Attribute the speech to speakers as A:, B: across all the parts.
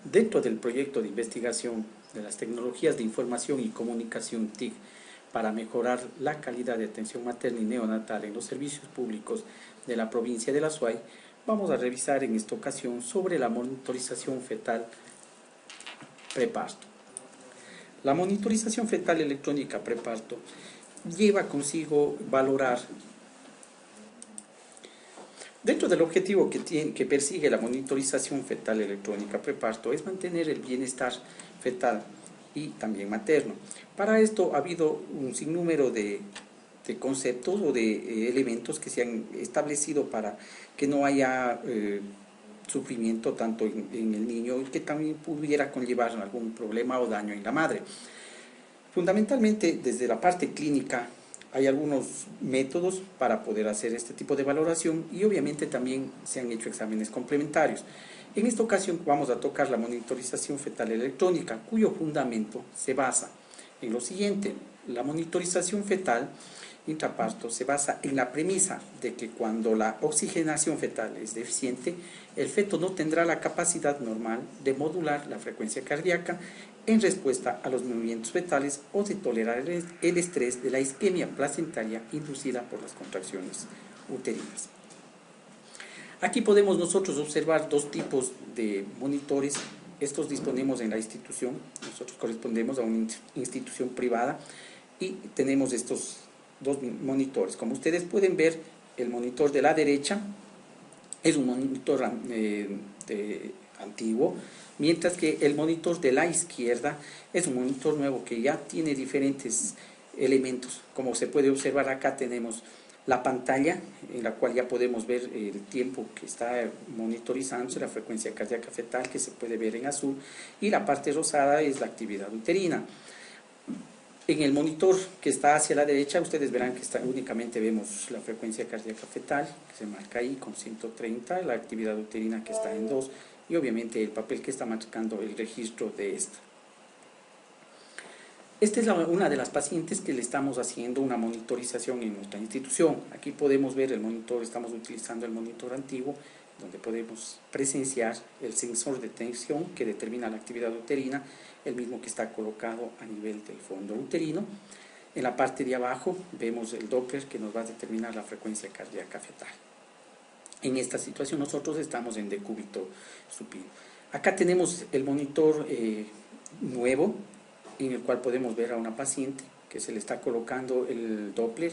A: Dentro del proyecto de investigación de las tecnologías de información y comunicación TIC para mejorar la calidad de atención materna y neonatal en los servicios públicos de la provincia de La Suay, vamos a revisar en esta ocasión sobre la monitorización fetal preparto. La monitorización fetal electrónica preparto lleva consigo valorar. Dentro del objetivo que persigue la monitorización fetal electrónica preparto es mantener el bienestar fetal y también materno. Para esto ha habido un sinnúmero de conceptos o de elementos que se han establecido para que no haya sufrimiento tanto en el niño y que también pudiera conllevar algún problema o daño en la madre. Fundamentalmente, desde la parte clínica, hay algunos métodos para poder hacer este tipo de valoración y obviamente también se han hecho exámenes complementarios. En esta ocasión vamos a tocar la monitorización fetal electrónica, cuyo fundamento se basa en lo siguiente. La monitorización fetal intraparto se basa en la premisa de que cuando la oxigenación fetal es deficiente, el feto no tendrá la capacidad normal de modular la frecuencia cardíaca en respuesta a los movimientos fetales o de tolerar el estrés de la isquemia placentaria inducida por las contracciones uterinas. Aquí podemos nosotros observar dos tipos de monitores. Estos disponemos en la institución, nosotros correspondemos a una institución privada y tenemos estos dos monitores. Como ustedes pueden ver, el monitor de la derecha es un monitor antiguo, mientras que el monitor de la izquierda es un monitor nuevo que ya tiene diferentes elementos. Como se puede observar acá tenemos la pantalla en la cual ya podemos ver el tiempo que está monitorizándose, la frecuencia cardíaca fetal que se puede ver en azul, y la parte rosada es la actividad uterina. En el monitor que está hacia la derecha, ustedes verán que únicamente vemos la frecuencia cardíaca fetal, que se marca ahí con 130, la actividad uterina que está en 2, y obviamente el papel que está marcando el registro de esta. Esta es una de las pacientes que le estamos haciendo una monitorización en nuestra institución. Aquí podemos ver el monitor, estamos utilizando el monitor antiguo, donde podemos presenciar el sensor de tensión que determina la actividad uterina, el mismo que está colocado a nivel del fondo uterino. En la parte de abajo vemos el Doppler que nos va a determinar la frecuencia cardíaca fetal. En esta situación nosotros estamos en decúbito supino. Acá tenemos el monitor nuevo, en el cual podemos ver a una paciente que se le está colocando el Doppler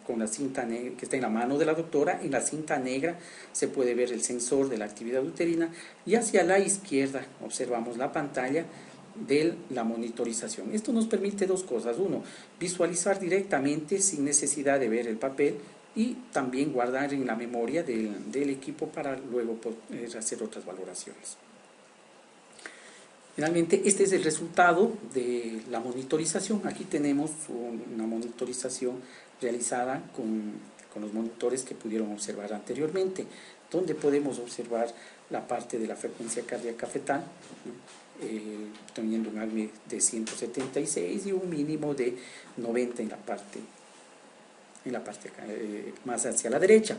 A: con la cinta negra que está en la mano de la doctora. En la cinta negra se puede ver el sensor de la actividad uterina y hacia la izquierda observamos la pantalla de la monitorización. Esto nos permite dos cosas: uno, visualizar directamente sin necesidad de ver el papel, y también guardar en la memoria del equipo para luego poder hacer otras valoraciones. Finalmente, este es el resultado de la monitorización. Aquí tenemos una monitorización realizada con los monitores que pudieron observar anteriormente, donde podemos observar la parte de la frecuencia cardíaca fetal, teniendo un ACME de 176 y un mínimo de 90 en la parte más hacia la derecha.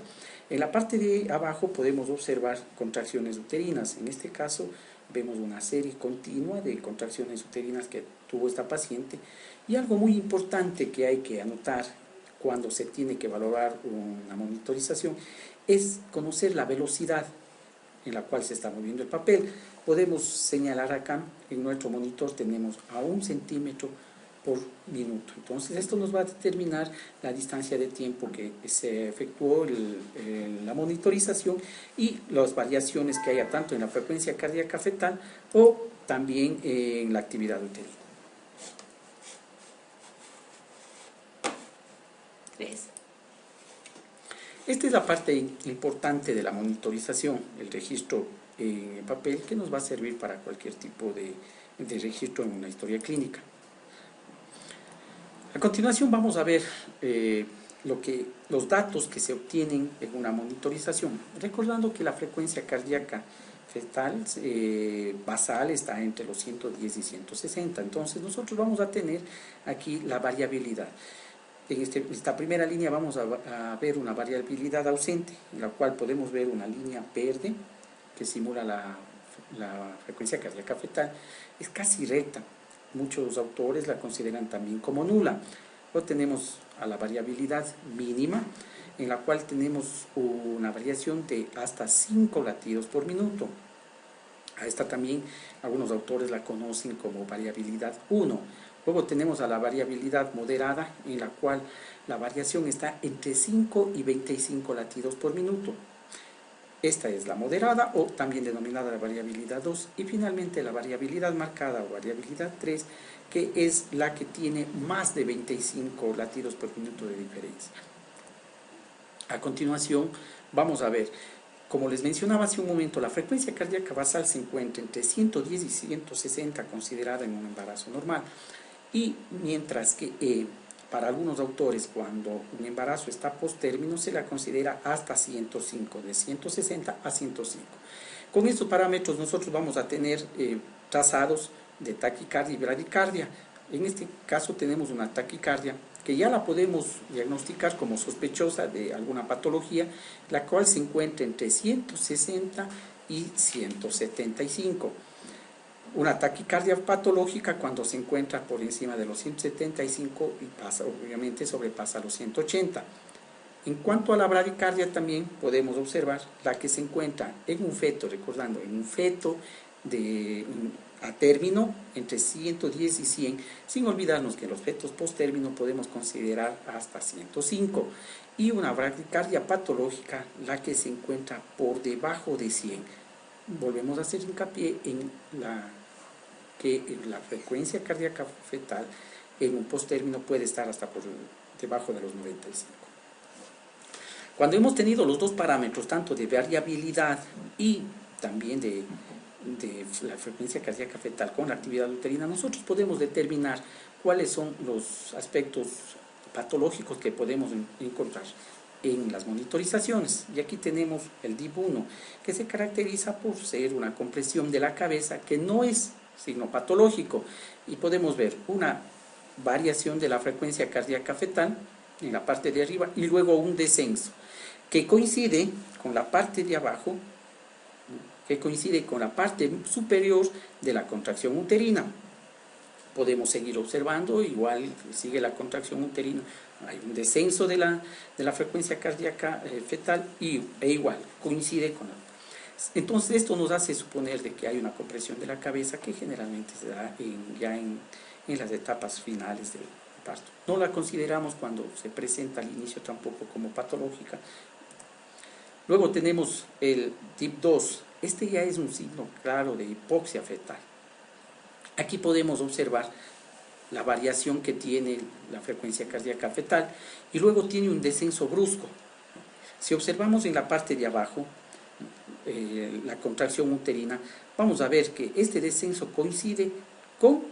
A: En la parte de abajo podemos observar contracciones uterinas. En este caso vemos una serie continua de contracciones uterinas que tuvo esta paciente, y algo muy importante que hay que anotar cuando se tiene que valorar una monitorización es conocer la velocidad en la cual se está moviendo el papel. Podemos señalar acá en nuestro monitor tenemos a 1 centímetro por minuto. Entonces esto nos va a determinar la distancia de tiempo que se efectuó la monitorización y las variaciones que haya tanto en la frecuencia cardíaca fetal o también en la actividad uterina.
B: 3.
A: Esta es la parte importante de la monitorización, el registro en papel, que nos va a servir para cualquier tipo de registro en una historia clínica. A continuación vamos a ver los datos que se obtienen en una monitorización, recordando que la frecuencia cardíaca fetal basal está entre los 110 y 160, entonces nosotros vamos a tener aquí la variabilidad. En esta primera línea vamos a ver una variabilidad ausente, en la cual podemos ver una línea verde que simula la la frecuencia cardíaca fetal es casi recta. Muchos autores la consideran también como nula. Luego tenemos a la variabilidad mínima, en la cual tenemos una variación de hasta 5 latidos por minuto. A esta también algunos autores la conocen como variabilidad 1. Luego tenemos a la variabilidad moderada, en la cual la variación está entre 5 y 25 latidos por minuto. Esta es la moderada, o también denominada la variabilidad 2. Y finalmente la variabilidad marcada o variabilidad 3, que es la que tiene más de 25 latidos por minuto de diferencia. A continuación vamos a ver, como les mencionaba hace un momento, la frecuencia cardíaca basal se encuentra entre 110 y 160, considerada en un embarazo normal. Y mientras que para algunos autores, cuando un embarazo está post-término, se la considera hasta 105, de 160 a 105. Con estos parámetros nosotros vamos a tener trazados de taquicardia y bradicardia. En este caso tenemos una taquicardia que ya la podemos diagnosticar como sospechosa de alguna patología, la cual se encuentra entre 160 y 175. Una taquicardia patológica cuando se encuentra por encima de los 175 y pasa, obviamente sobrepasa los 180. En cuanto a la bradicardia, también podemos observar la que se encuentra en un feto, recordando, en un feto a término entre 110 y 100, sin olvidarnos que en los fetos post-término podemos considerar hasta 105. Y una bradicardia patológica, la que se encuentra por debajo de 100. Volvemos a hacer hincapié en que la frecuencia cardíaca fetal en un post-término puede estar hasta por debajo de los 95. Cuando hemos tenido los dos parámetros, tanto de variabilidad y también de la frecuencia cardíaca fetal con la actividad uterina, nosotros podemos determinar cuáles son los aspectos patológicos que podemos encontrar en las monitorizaciones. Y aquí tenemos el DIP-1, que se caracteriza por ser una compresión de la cabeza que no es signo patológico, y podemos ver una variación de la frecuencia cardíaca fetal en la parte de arriba y luego un descenso que coincide con la parte de abajo, que coincide con la parte superior de la contracción uterina. Podemos seguir observando, igual sigue la contracción uterina, hay un descenso de la frecuencia cardíaca fetal e igual coincide con la. Entonces esto nos hace suponer de que hay una compresión de la cabeza que generalmente se da ya en las etapas finales del parto. No la consideramos cuando se presenta al inicio tampoco como patológica. Luego tenemos el tip 2. Este ya es un signo claro de hipoxia fetal. Aquí podemos observar la variación que tiene la frecuencia cardíaca fetal y luego tiene un descenso brusco. Si observamos en la parte de abajo la contracción uterina, vamos a ver que este descenso coincide con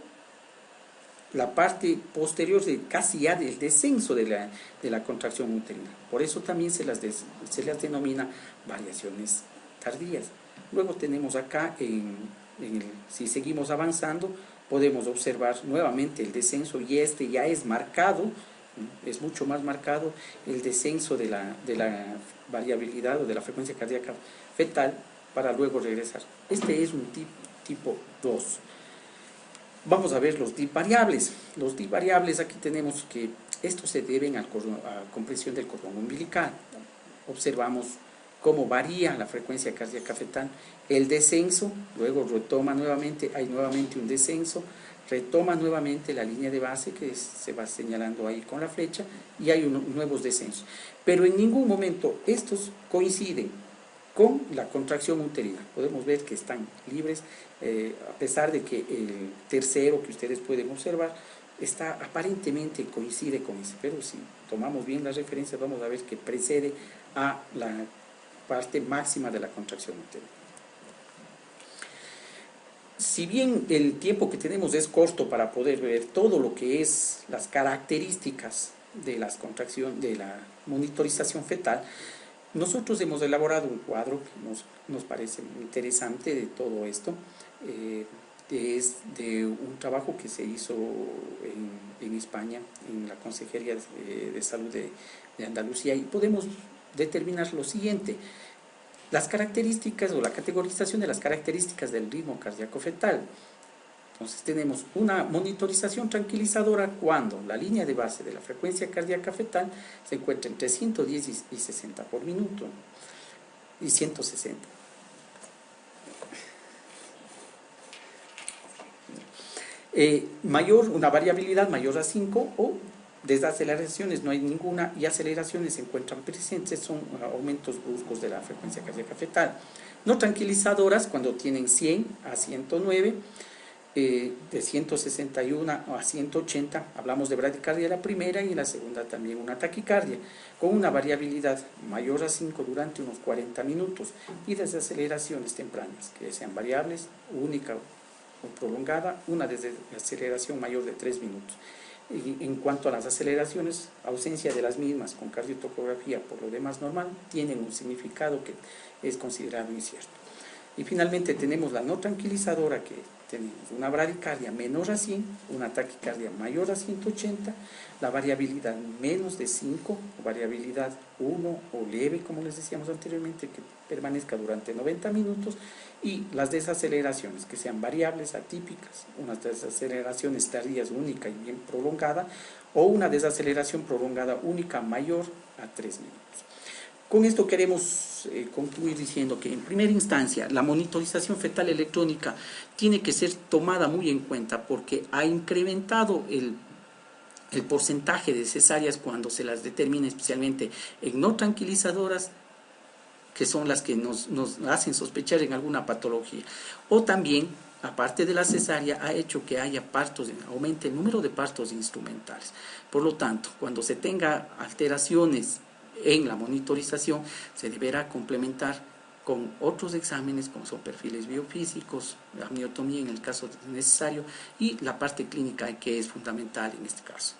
A: la parte posterior casi ya del descenso de la contracción uterina. Por eso también se las denomina variaciones tardías. Luego tenemos acá, si seguimos avanzando, podemos observar nuevamente el descenso, y este ya es marcado, es mucho más marcado el descenso de la variabilidad o de la frecuencia cardíaca fetal para luego regresar. Este es un tipo 2. Vamos a ver los DIP variables. Los DIP variables, aquí tenemos que estos se deben a compresión del cordón umbilical. Observamos cómo varía la frecuencia cardíaca fetal, el descenso, luego retoma nuevamente, hay nuevamente un descenso, retoma nuevamente la línea de base que se va señalando ahí con la flecha, y hay nuevos descensos. Pero en ningún momento estos coinciden con la contracción uterina. Podemos ver que están libres, a pesar de que el tercero que ustedes pueden observar aparentemente coincide con ese, pero si tomamos bien las referencias vamos a ver que precede a la parte máxima de la contracción uterina. Si bien el tiempo que tenemos es corto para poder ver todo lo que es las características de las contracciones, de la monitorización fetal, nosotros hemos elaborado un cuadro que nos parece interesante de todo esto. Es de un trabajo que se hizo en España, en la Consejería de Salud de Andalucía, y podemos determinar lo siguiente. Las características o la categorización de las características del ritmo cardíaco fetal. Entonces tenemos una monitorización tranquilizadora cuando la línea de base de la frecuencia cardíaca fetal se encuentra entre 110 y 60 por minuto y 160. Una variabilidad mayor a 5 o desaceleraciones no hay ninguna y aceleraciones se encuentran presentes, son aumentos bruscos de la frecuencia cardíaca fetal. No tranquilizadoras cuando tienen 100 a 109, de 161 a 180, hablamos de bradicardia la primera y en la segunda también una taquicardia, con una variabilidad mayor a 5 durante unos 40 minutos y desaceleraciones tempranas, que sean variables, única o prolongada, una desaceleración mayor de 3 minutos. Y en cuanto a las aceleraciones, ausencia de las mismas con cardiotocografía por lo demás normal, tienen un significado que es considerado incierto. Y finalmente tenemos la no tranquilizadora, que tenemos una bradicardia menor a 100, una taquicardia mayor a 180, la variabilidad menos de 5, variabilidad 1 o leve, como les decíamos anteriormente, que permanezca durante 90 minutos, y las desaceleraciones, que sean variables, atípicas, unas desaceleraciones tardías única y bien prolongada, o una desaceleración prolongada única mayor a 3 minutos. Con esto queremos concluir diciendo que en primera instancia la monitorización fetal electrónica tiene que ser tomada muy en cuenta porque ha incrementado el porcentaje de cesáreas cuando se las determina especialmente en no tranquilizadoras, que son las que nos hacen sospechar en alguna patología, o también, aparte de la cesárea, ha hecho que haya partos, aumente el número de partos instrumentales. Por lo tanto, cuando se tenga alteraciones en la monitorización, se deberá complementar con otros exámenes como son perfiles biofísicos, la amniotomía en el caso necesario y la parte clínica que es fundamental en este caso.